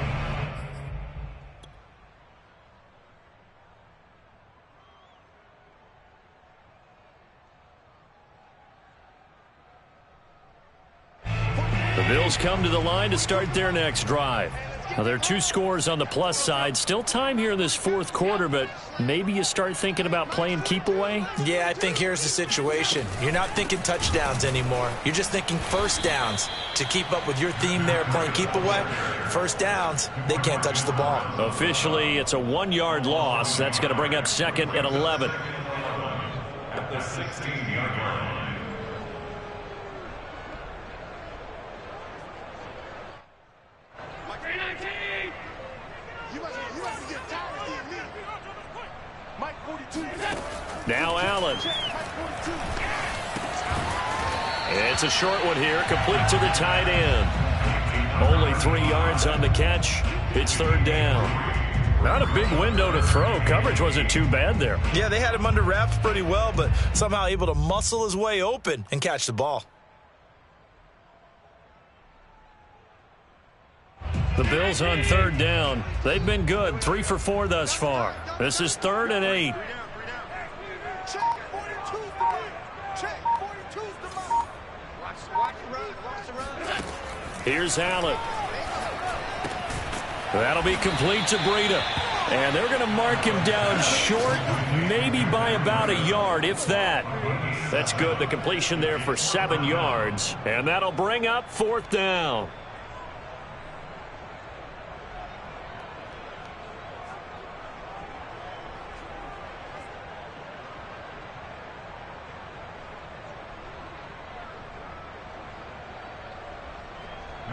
The Bills come to the line to start their next drive. Now, there are 2 scores on the plus side. Still time here in this 4th quarter, but maybe you start thinking about playing keep away? Yeah, I think here's the situation. You're not thinking touchdowns anymore. You're just thinking first downs. To keep up with your theme there, playing keep away, first downs, they can't touch the ball. Officially, it's a 1-yard loss. That's going to bring up 2nd and 11. At the 16-yard line. Now Allen. It's a short one here, complete to the tight end. Only 3 yards on the catch. It's 3rd down. Not a big window to throw. Coverage wasn't too bad there. Yeah, they had him under wraps pretty well, but somehow able to muscle his way open and catch the ball. The Bills on 3rd down. They've been good, 3 for 4 thus far. This is 3rd and 8. Here's Allen. That'll be complete to Breida. And they're going to mark him down short, maybe by about a yard, if that. That's good. The completion there for 7 yards. And that'll bring up 4th down.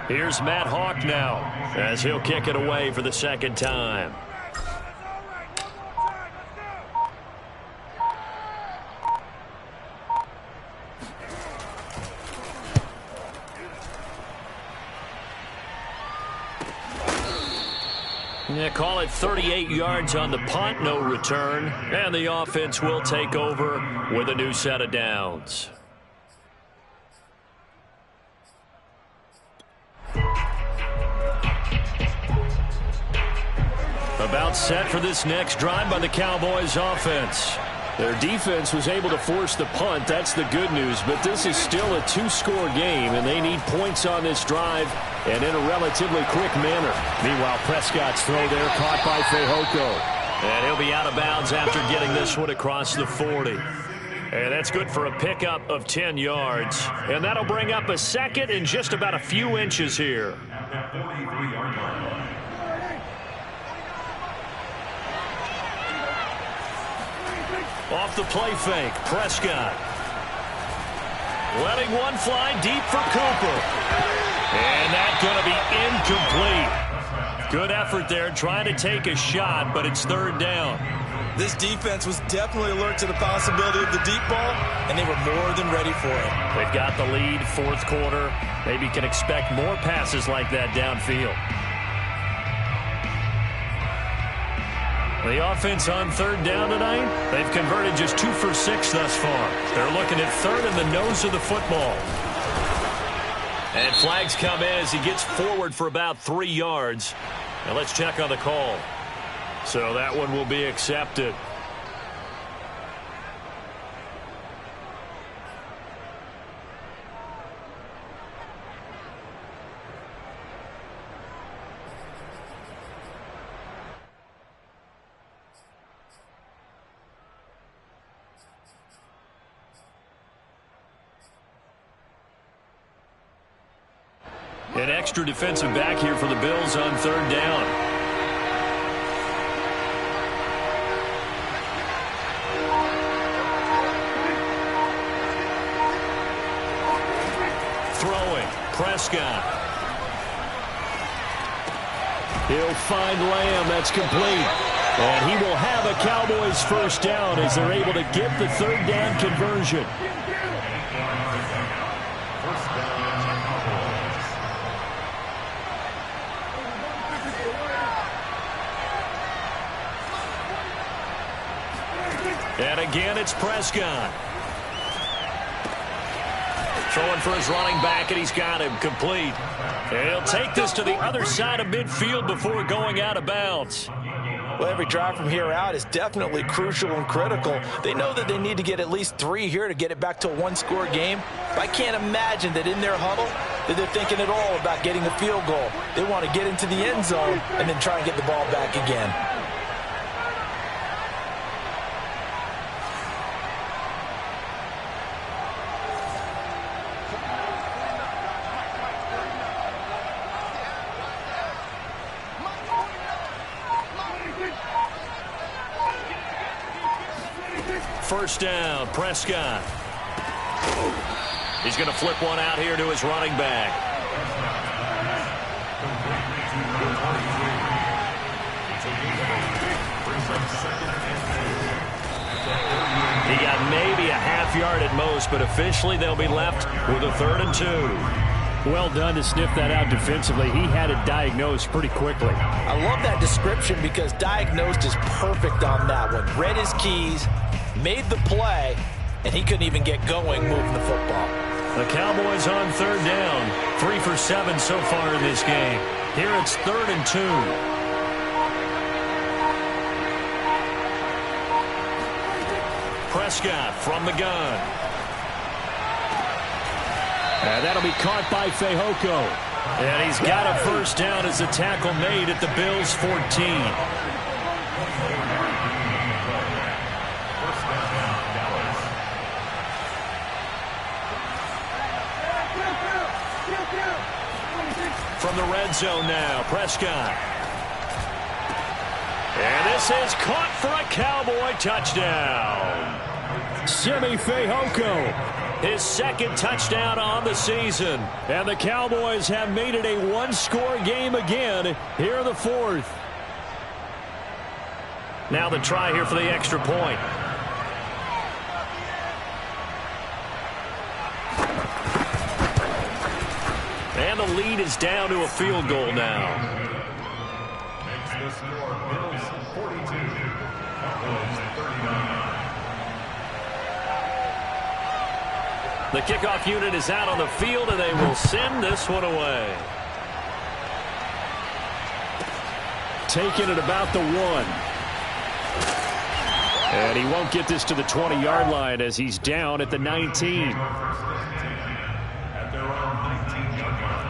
Here's Matt Hawk now, as he'll kick it away for the 2nd time. Yeah, call it 38 yards on the punt, no return. And the offense will take over with a new set of downs. About set for this next drive by the Cowboys offense. Their defense was able to force the punt. That's the good news. But this is still a 2-score game, and they need points on this drive and in a relatively quick manner. Meanwhile, Prescott's throw there caught by Fehoko. And he'll be out of bounds after getting this one across the 40. And that's good for a pickup of 10 yards. And that'll bring up a 2nd and just about a few inches here. At the 43-yard line. Off the play fake, Prescott. Letting one fly deep for Cooper. And that's going to be incomplete. Good effort there, trying to take a shot, but it's 3rd down. This defense was definitely alert to the possibility of the deep ball, and they were more than ready for it. They've got the lead, 4th quarter. Maybe can expect more passes like that downfield. The offense on 3rd down tonight, they've converted just 2 for 6 thus far. They're looking at 3rd in the nose of the football. And flags come in as he gets forward for about 3 yards. Now let's check on the call. So that one will be accepted. An extra defensive back here for the Bills on 3rd down. Throwing, Prescott. He'll find Lamb. That's complete. And he will have a Cowboys 1st down as they're able to get the 3rd down conversion. And again, it's Prescott. Throwing for his running back, and he's got him complete. And he'll take this to the other side of midfield before going out of bounds. Well, every drive from here out is definitely crucial and critical. They know that they need to get at least 3 here to get it back to a one-score game. But I can't imagine that in their huddle that they're thinking at all about getting a field goal. They want to get into the end zone and then try and get the ball back again. First down, Prescott. He's going to flip one out here to his running back. He got maybe a half yard at most, but officially they'll be left with a 3rd and 2. Well done to sniff that out defensively. He had it diagnosed pretty quickly. I love that description because diagnosed is perfect on that one. Read his keys, made the play, and he couldn't even get going moving the football. The Cowboys on 3rd down. 3 for 7 so far in this game. Here it's 3rd and 2. Prescott from the gun. And that'll be caught by Fehoko. And he's got a first down as the tackle made at the Bills' 14. From the red zone now, Prescott. And this is caught for a Cowboy touchdown. Simi Fehoko. His 2nd touchdown on the season. And the Cowboys have made it a one-score game again here in the 4th. Now the try here for the extra point. And the lead is down to a field goal now. Makes the score Bills 42, Cowboys 39. The kickoff unit is out on the field, and they will send this one away. Taking it about the 1. And he won't get this to the 20-yard line as he's down at the 19. At their own 19-yard line.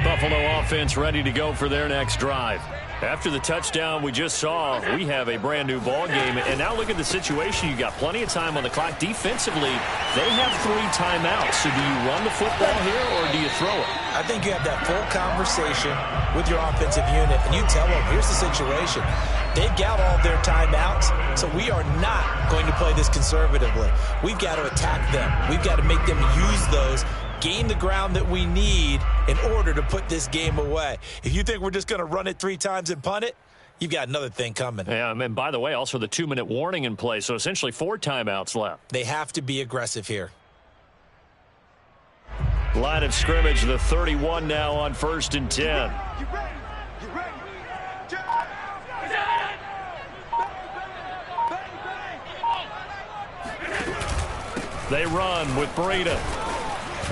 Buffalo offense ready to go for their next drive. After the touchdown we just saw, we have a brand new ball game. And now look at the situation. You got plenty of time on the clock. Defensively, they have 3 timeouts. So do you run the football here or do you throw it? I think you have that full conversation with your offensive unit, and you tell them, here's the situation. They've got all their timeouts, so we are not going to play this conservatively. We've got to attack them. We've got to make them use those, gain the ground that we need in order to put this game away. If you think we're just going to run it 3 times and punt it, you've got another thing coming. Yeah, and by the way, also the 2-minute warning in play, so essentially 4 timeouts left. They have to be aggressive here. Line of scrimmage, the 31 now on 1st and 10. You ready? You ready? They run with Breda.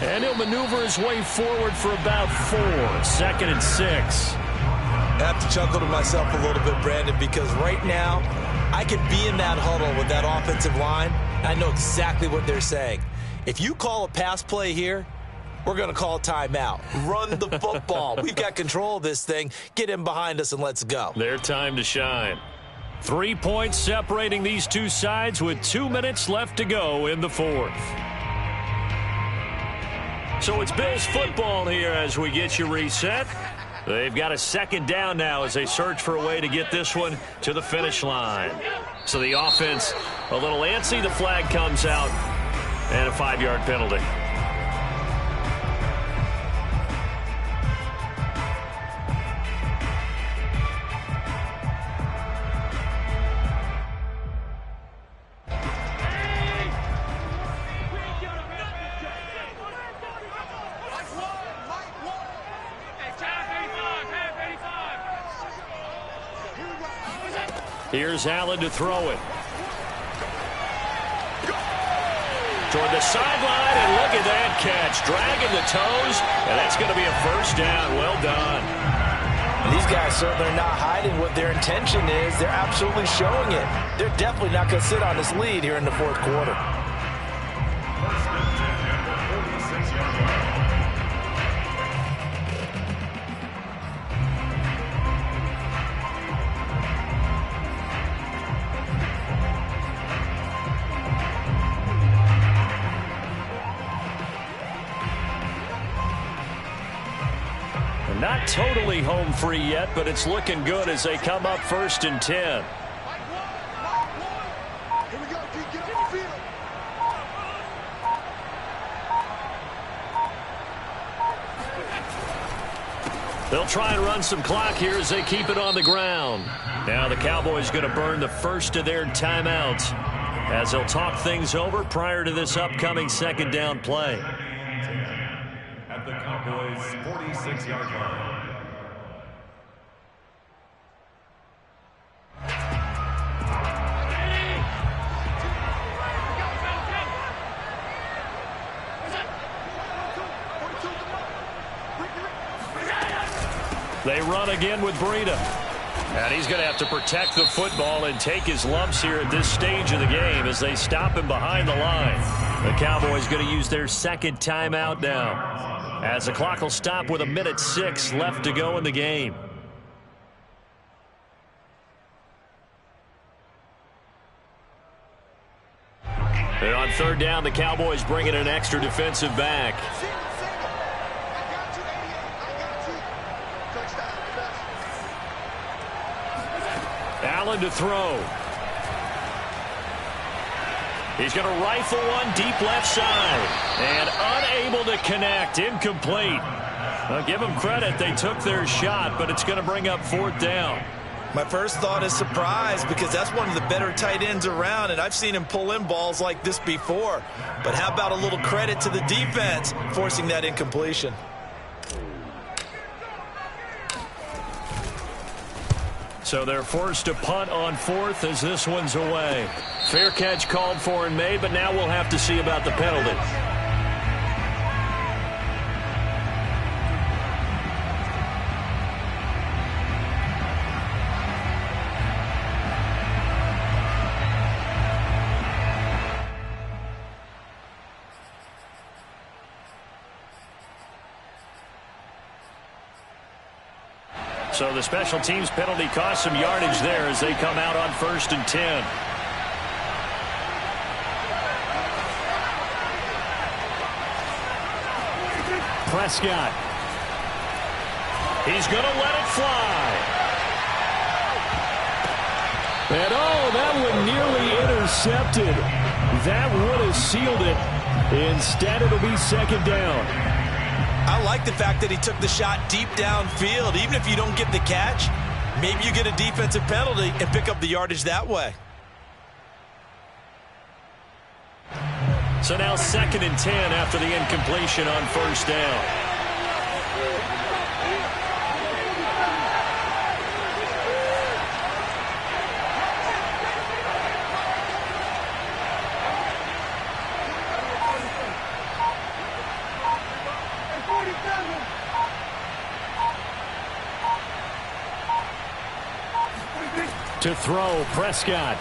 And he'll maneuver his way forward for about 4. 2nd and 6. I have to chuckle to myself a little bit, Brandon, because right now I could be in that huddle with that offensive line. I know exactly what they're saying. If you call a pass play here, we're going to call a timeout. Run the football. We've got control of this thing. Get in behind us and let's go. Their time to shine. 3 points separating these two sides with 2 minutes left to go in the 4th. So it's Bills football here as we get you reset. They've got a 2nd down now as they search for a way to get this one to the finish line. So the offense a little antsy. The flag comes out and a 5-yard penalty. Here's Allen to throw it. Toward the sideline, and look at that catch. Dragging the toes, and that's going to be a first down. Well done. These guys certainly are not hiding what their intention is. They're absolutely showing it. They're definitely not going to sit on this lead here in the fourth quarter. Not totally home free yet, but it's looking good as they come up 1st and 10. Here we go, D. Get on the field. They'll try and run some clock here as they keep it on the ground. Now the Cowboys going to burn the first of their timeouts as they'll talk things over prior to this upcoming 2nd down play. At the Cowboys' 46-yard line. They run again with Breida. And he's going to have to protect the football and take his lumps here at this stage of the game as they stop him behind the line. The Cowboys going to use their 2nd timeout now, as the clock will stop with 1:06 left to go in the game. And on 3rd down, the Cowboys bring in an extra defensive back. Allen to throw. He's going to rifle one deep left side. And unable to connect. Incomplete. I'll give them credit. They took their shot, but it's going to bring up 4th down. My first thought is surprise, because that's one of the better tight ends around, and I've seen him pull in balls like this before. But how about a little credit to the defense forcing that incompletion? So they're forced to punt on 4th as this one's away. Fair catch called for and made, but now we'll have to see about the penalty. So the special teams penalty cost some yardage there as they come out on 1st and 10. Prescott. He's going to let it fly. And oh, that one nearly intercepted. That would have sealed it. Instead, it'll be 2nd down. I like the fact that he took the shot deep downfield. Even if you don't get the catch, maybe you get a defensive penalty and pick up the yardage that way. So now 2nd and 10 after the incompletion on 1st down. To throw, Prescott.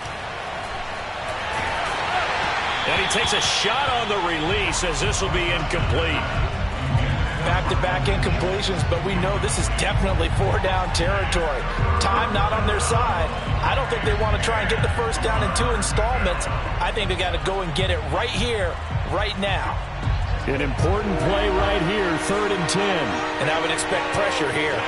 And he takes a shot on the release as this will be incomplete. Back-to-back incompletions, but we know this is definitely 4-down territory. Time not on their side. I don't think they want to try and get the 1st down in 2 installments. I think they got to go and get it right here, right now. An important play right here, 3rd and 10. And I would expect pressure here.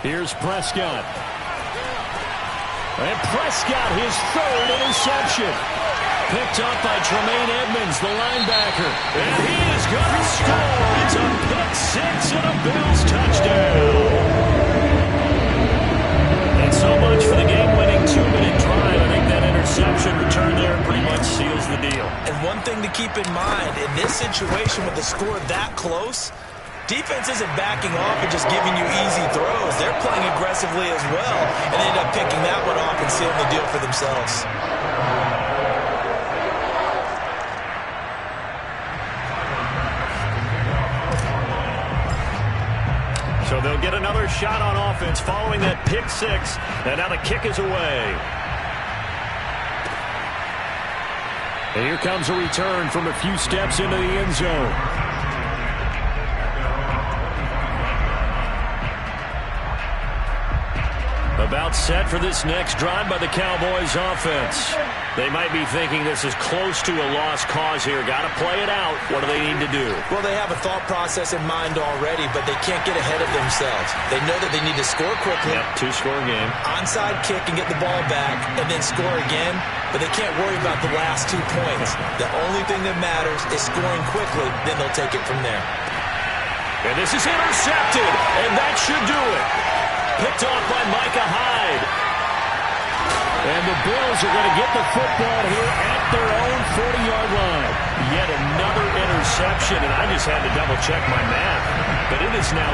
Here's Prescott. And Prescott, his 3rd interception. picked up by Tremaine Edmonds, the linebacker. And he is going to score. It's a pick six and a Bills touchdown. And so much for the game-winning 2-minute drive. I think that interception return there pretty much seals the deal. And one thing to keep in mind, in this situation with the score that close, defense isn't backing off and just giving you easy throws. They're playing aggressively as well, and they end up picking that one off and sealing the deal for themselves. So they'll get another shot on offense following that pick six. And now the kick is away. And here comes a return from a few steps into the end zone. About set for this next drive by the Cowboys offense. They might be thinking this is close to a lost cause here. Got to play it out. What do they need to do? Well, they have a thought process in mind already, but they can't get ahead of themselves. They know that they need to score quickly. Yep, two-score game. Onside kick and get the ball back, and then score again. But they can't worry about the last 2 points. The only thing that matters is scoring quickly. Then they'll take it from there. And this is intercepted, and that should do it. Picked off by Micah Hyde. And the Bills are going to get the football here at their own 40-yard line. Yet another interception, and I just had to double-check my math. But it is now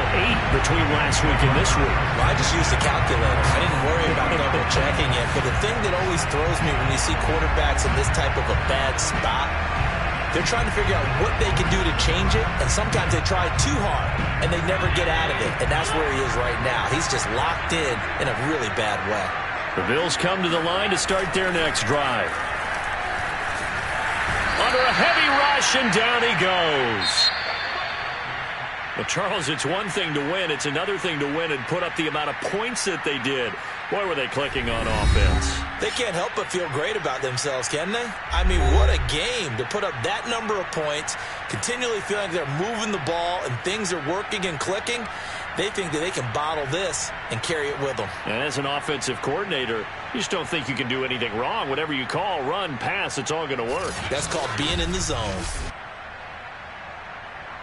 8 between last week and this week. Well, I just used the calculator. I didn't worry about double-checking it. But the thing that always throws me when you see quarterbacks in this type of a bad spot, they're trying to figure out what they can do to change it, and sometimes they try too hard, and they never get out of it. And that's where he is right now. He's just locked in a really bad way. The Bills come to the line to start their next drive. Under a heavy rush, and down he goes. Well, Charles, it's one thing to win. It's another thing to win and put up the amount of points that they did. Boy, were they clicking on offense. They can't help but feel great about themselves, can they? I mean, what a game to put up that number of points, continually feeling like they're moving the ball and things are working and clicking. They think that they can bottle this and carry it with them. And as an offensive coordinator, you just don't think you can do anything wrong. Whatever you call, run, pass, it's all going to work. That's called being in the zone.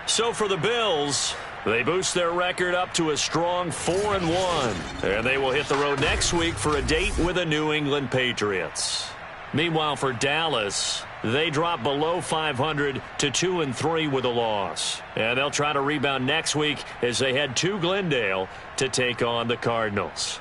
So for the Bills, they boost their record up to a strong 4-1. And they will hit the road next week for a date with the New England Patriots. Meanwhile, for Dallas, they drop below 500 to 2-3 with a loss. And they'll try to rebound next week as they head to Glendale to take on the Cardinals.